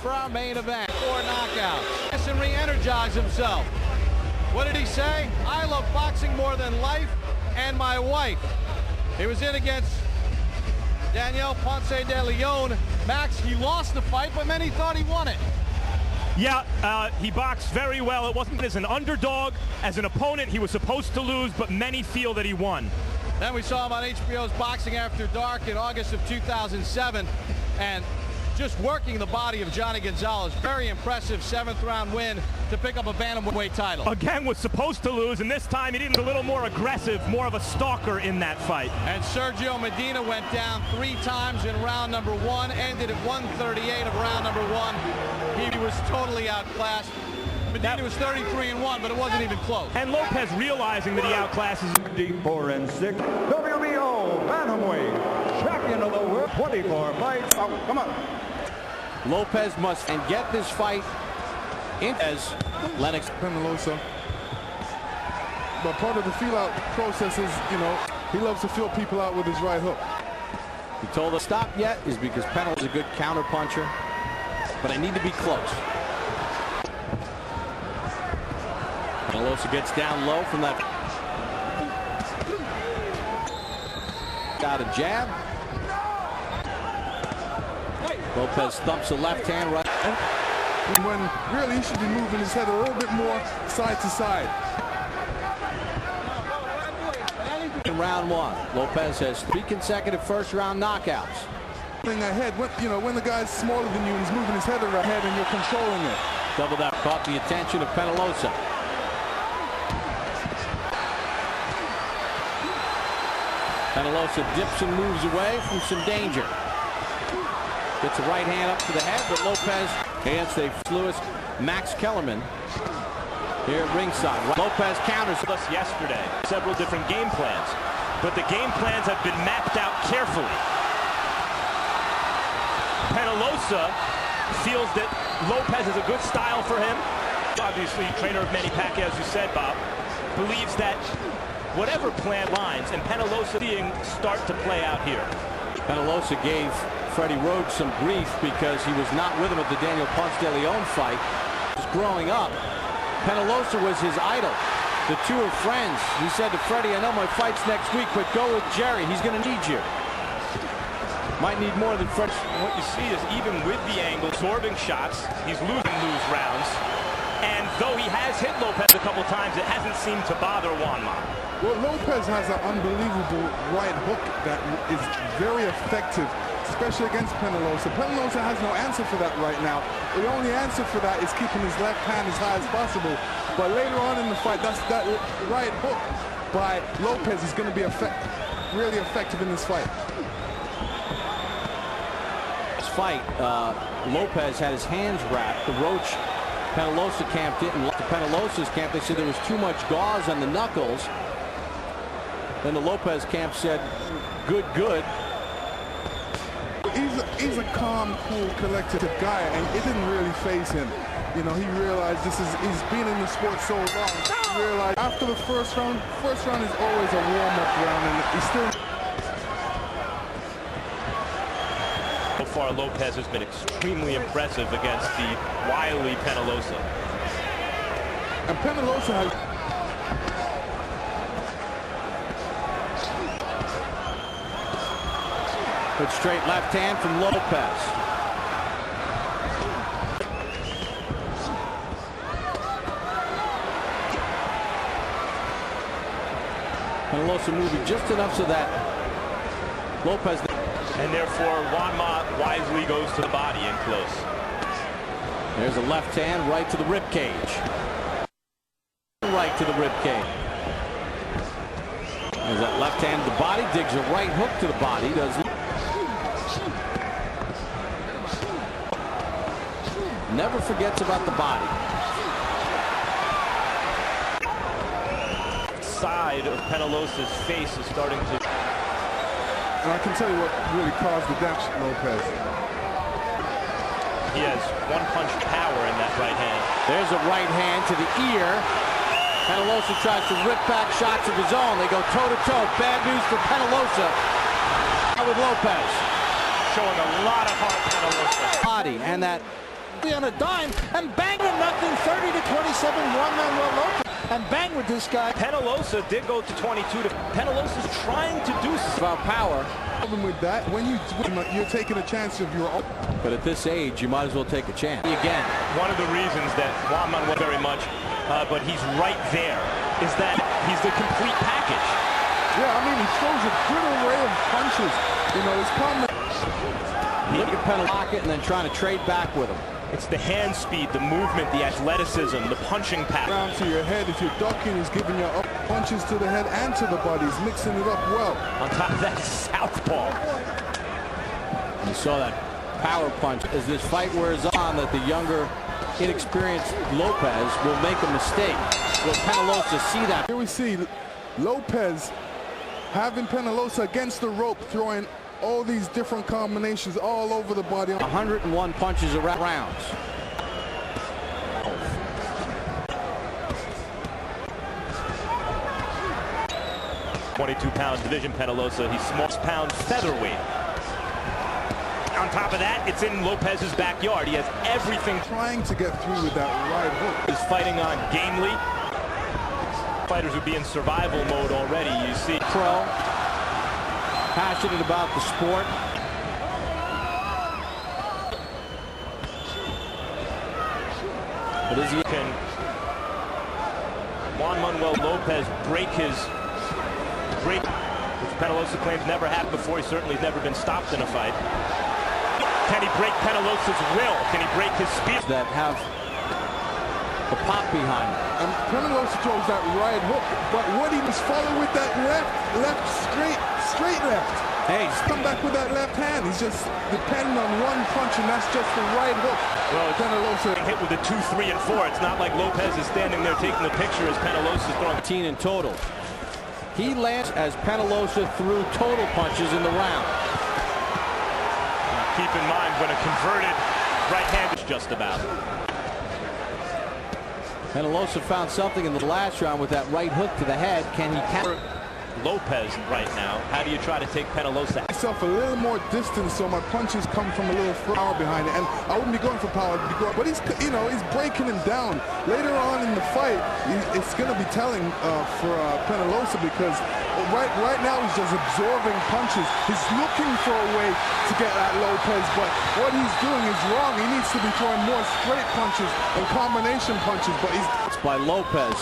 For our main event, 4 knockouts. And re-energize himself. What did he say? I love boxing more than life and my wife. He was in against Daniel Ponce de Leon. Max, he lost the fight, but many thought he won it. Yeah, he boxed very well. It wasn't as an underdog. As an opponent, he was supposed to lose, but many feel that he won. Then we saw him on HBO's Boxing After Dark in August of 2007, and just working the body of Johnny Gonzalez. Very impressive 7th round win to pick up a bantamweight title. Again, was supposed to lose, and this time he did a little more aggressive, more of a stalker in that fight. And Sergio Medina went down 3 times in round number 1, ended at 138 of round number 1. He was totally outclassed. Medina was 33-1, but it wasn't even close. And Lopez realizing that he outclasses. 4 and 6. WBO bantamweight champion of the world. 24 fights. Oh, come on. Lopez must get this fight in as Lennox Penalosa. But part of the feel-out process is, he loves to feel people out with his right hook. He told us stop yet is because Penalosa is a good counter puncher, but I need to be close. Penalosa gets down low from that. Got a jab. Lopez thumps a left hand right. And when really he should be moving his head a little bit more side to side. In round 1, Lopez has 3 consecutive first-round knockouts. Ahead, when the guy's smaller than you and he's moving his head ahead and you're controlling it. Double that caught the attention of Penalosa. Penalosa dips and moves away from some danger. Gets a right hand up to the head, but Lopez against a Lewis Max Kellerman here at ringside. Lopez counters us yesterday. Several different game plans, but the game plans have been mapped out carefully. Penalosa feels that Lopez is a good style for him. Obviously, trainer of Manny Pacquiao, as you said, Bob, believes that whatever plan lines and Penalosa seeing start to play out here. Penalosa gave Freddie Rhodes some grief because he was not with him at the Daniel Ponce de Leon fight. Just growing up, Penalosa was his idol. The 2 are friends. He said to Freddie, I know my fight's next week, but go with Gerry. He's going to need you. Might need more than Freddie. What you see is even with the angle, absorbing shots, he's losing loose rounds. And though he has hit Lopez a couple times, it hasn't seemed to bother Juan Manuel. Well, Lopez has an unbelievable right hook that is very effective, especially against Penalosa. Penalosa has no answer for that right now. The only answer for that is keeping his left hand as high as possible. But later on in the fight, that right hook by Lopez is going to be really effective in this fight. This fight, Lopez had his hands wrapped. The Roach Penalosa camp didn't. The Penalosa's camp, they said there was too much gauze on the knuckles. Then the Lopez camp said, good. He's a calm, cool, collected guy, and it didn't really faze him. He realized he's been in the sport so long. He realized after the first round is always a warm-up round, and he's still. So far, Lopez has been extremely impressive against the wily Penalosa. And Penalosa has. Good straight left hand from Lopez. Penalosa moving just enough so that Lopez. And therefore, Juanma wisely goes to the body in close. There's a left hand right to the rib cage. Right to the rib cage. There's that left hand to the body, digs a right hook to the body. Does never forgets about the body. Side of Penalosa's face is starting to. And I can tell you what really caused the damage to Lopez. He has one-punch power in that right hand. There's a right hand to the ear. Penalosa tries to rip back shots of his own. They go toe-to-toe. Bad news for Penalosa. With Lopez. Showing a lot of heart, Penalosa. Body and that On a dime and bang him, nothing. 30 to 27. Juan Manuel Lopez and bang with this guy. Penalosa did go to 22. Penalosa's trying to do about power. Problem with that, when you're taking a chance of your own. But at this age, you might as well take a chance. Again, one of the reasons that Juan Manuel very much, but he's right there, is that he's the complete package. Yeah, I mean, he throws a good array of punches. You know, his combination. Look at Penalosa pocket and then trying to trade back with him. It's the hand speed, the movement, the athleticism, the punching power. Down to your head. If you're ducking, he's giving you up punches to the head and to the body. He's mixing it up well. On top of that, southpaw. You saw that power punch as this fight wears on, that the younger, inexperienced Lopez will make a mistake. Will Penalosa see that? Here we see Lopez having Penalosa against the rope, throwing all these different combinations all over the body. 101 punches around rounds. 22-pound division, Penalosa. He's small pound featherweight. On top of that, it's in Lopez's backyard. He has everything. Trying to get through with that right hook. He's fighting on gamely. Fighters would be in survival mode already. You see pro, passionate about the sport. But as he can Juan Manuel Lopez break his which Penalosa claims never happened before. He certainly has never been stopped in a fight. Can he break Penalosa's will? Can he break his speed? That have the pop behind him. And Penalosa throws that right hook, but what he was following with that left, straight left. Hey, he's come back with that left hand. He's just depending on one punch, and that's just the right hook. Well, Penalosa hit with the 2, 3, and 4. It's not like Lopez is standing there taking the picture as Penalosa is throwing 15 in total. He lands as Penalosa threw total punches in the round. Keep in mind when a converted right hand is just about. Penalosa found something in the last round with that right hook to the head. Can he counter Lopez right now? How do you try to take Penalosa? Myself a little more distance, so my punches come from a little power behind it, and I wouldn't be going for power, but he's breaking him down. Later on in the fight, it's going to be telling for Penalosa, because right now he's just absorbing punches. He's looking for a way to get at Lopez, but what he's doing is wrong. He needs to be throwing more straight punches and combination punches, but it's by Lopez.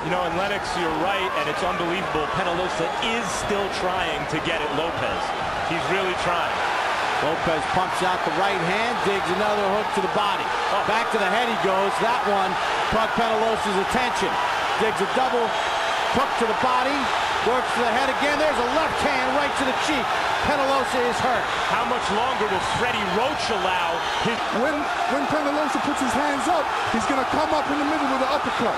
You know, in Lennox, you're right, and it's unbelievable. Penalosa is still trying to get at Lopez. He's really trying. Lopez pumps out the right hand, digs another hook to the body. Back to the head he goes. That one caught Penalosa's attention. Digs a double hook to the body, works to the head again. There's a left hand right to the cheek. Penalosa is hurt. How much longer will Freddie Roach allow his... When Penalosa puts his hands up, he's going to come up in the middle with an uppercut.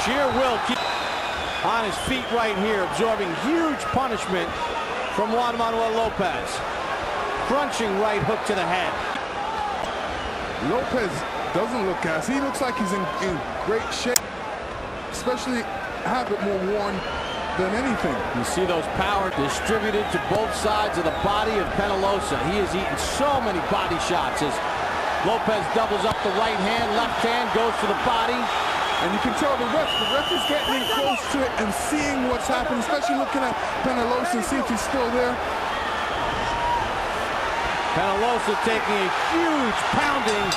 Sheer will keep on his feet right here, absorbing huge punishment from Juan Manuel Lopez. Crunching right hook to the head. Lopez doesn't look gassy. He looks like he's in great shape, especially have it more worn than anything. You see those power distributed to both sides of the body of Penalosa. He has eaten so many body shots as Lopez doubles up the right hand, left hand goes to the body. And you can tell the ref is getting in close to it and seeing what's happening, especially looking at Penalosa and see if he's still there. Penalosa taking a huge pounding.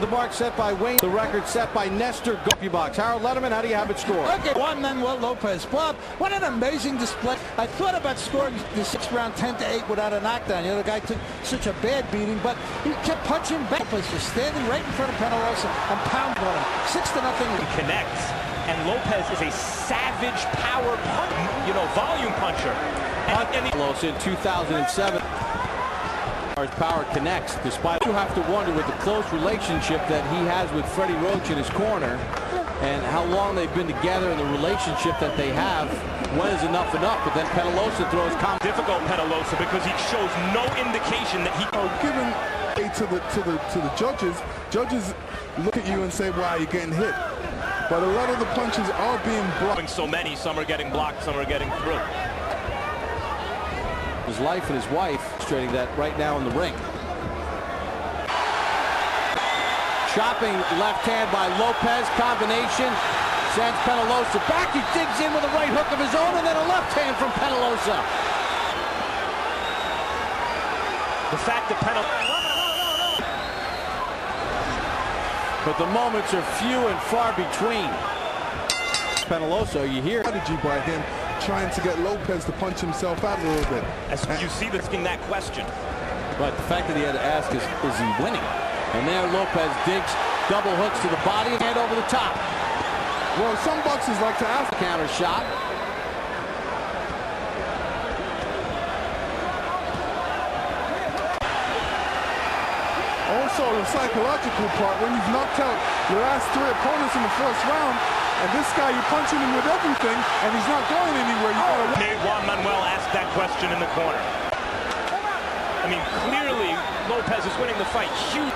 The mark set by Wayne, the record set by Nestor Box. Harold Letterman, how do you have it scored? Okay, Juan Manuel Lopez. Bob, what an amazing display. I thought about scoring the 6th round 10-8 without a knockdown. You know, the guy took such a bad beating, but he kept punching back. Lopez was standing right in front of Penalosa and pounding on him. 6-0. He connects, and Lopez is a savage power puncher, you know, volume puncher. And Penalosa in 2007. His power connects, despite you have to wonder with the close relationship that he has with Freddie Roach in his corner and how long they've been together and the relationship that they have. When is enough enough? But then Penalosa throws difficult Penalosa because he shows no indication that he given to the judges look at you and say, wow, you're getting hit, but a lot of the punches are being blocked. So many, some are getting blocked, some are getting through. His life and his wife demonstrating that right now in the ring. Chopping left hand by Lopez. Combination. Sends Penalosa back. He digs in with a right hook of his own and then a left hand from Penalosa. The fact that But the moments are few and far between. Penalosa, you hear strategy by him trying to get Lopez to punch himself out a little bit. as you see this being that question. But the fact that he had to ask is he winning? And there Lopez digs, double hooks to the body, and over the top. Well, some boxers like to ask The counter shot. also the psychological part when you've knocked out your last 3 opponents in the first round, and this guy you're punching him with everything, and he's not going anywhere. You gotta Made Juan Manuel ask that question in the corner. I mean, clearly Lopez is winning the fight. Huge.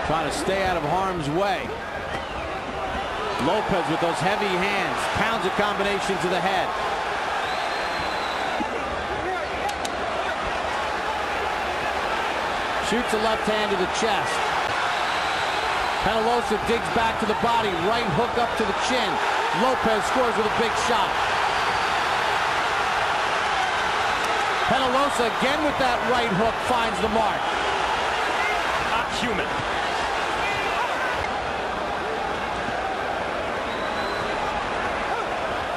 Trying to stay out of harm's way. Lopez with those heavy hands. Pounds a combination to the head. Shoots a left hand to the chest. Penalosa digs back to the body. Right hook up to the chin. Lopez scores with a big shot. Penalosa again with that right hook finds the mark. Not human.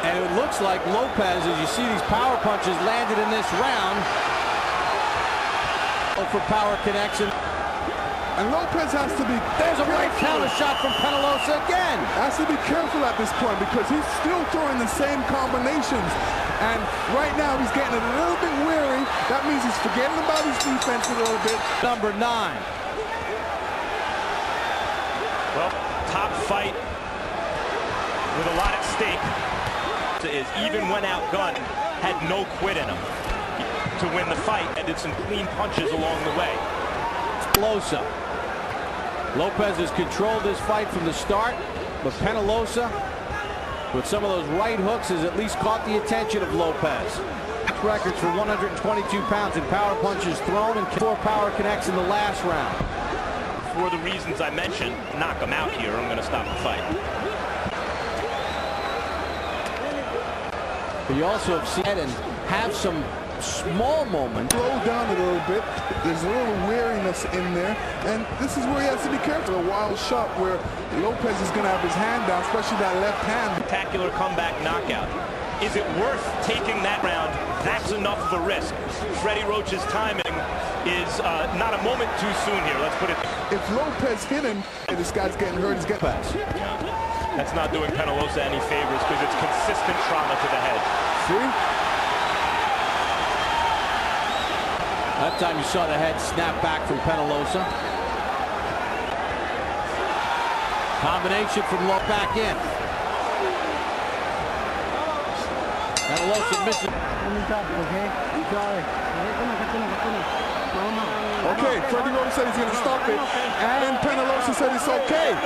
And it looks like Lopez, as you see these power punches landed in this round, for power connection. And Lopez has to be There's a right counter shot from Penalosa again. Has to be careful at this point because he's still throwing the same combinations. And right now he's getting a little bit weary. That means he's forgetting about his defense a little bit. Number 9. Well, top fight with a lot at stake. Is even when outgunned, had no quit in him to win the fight and did some clean punches along the way. Penalosa. Lopez has controlled this fight from the start, but Penalosa, with some of those right hooks, has at least caught the attention of Lopez. Records for 122 pounds in power punches thrown and 4 power connects in the last round. For the reasons I mentioned, knock him out here. I'm going to stop the fight. But you also have seen and have some small moments. Slow down a little bit. There's a little weariness in there. And this is where he has to be careful. A wild shot where Lopez is going to have his hand down, especially that left hand. Spectacular comeback knockout. Is it worth taking that round? That's enough of a risk. Freddie Roach's timing is not a moment too soon here. Let's put it. If Lopez hit him, and this guy's getting hurt, he's getting pass. That's not doing Penalosa any favors because it's consistent trauma to the head. See? That time you saw the head snap back from Penalosa. Combination from low back in. Penalosa missing. Okay, Freddie Roach said he's going to stop it, and Penalosa said it's okay.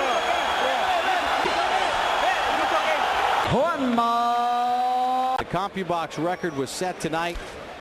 Juan Manuel. The CompuBox record was set tonight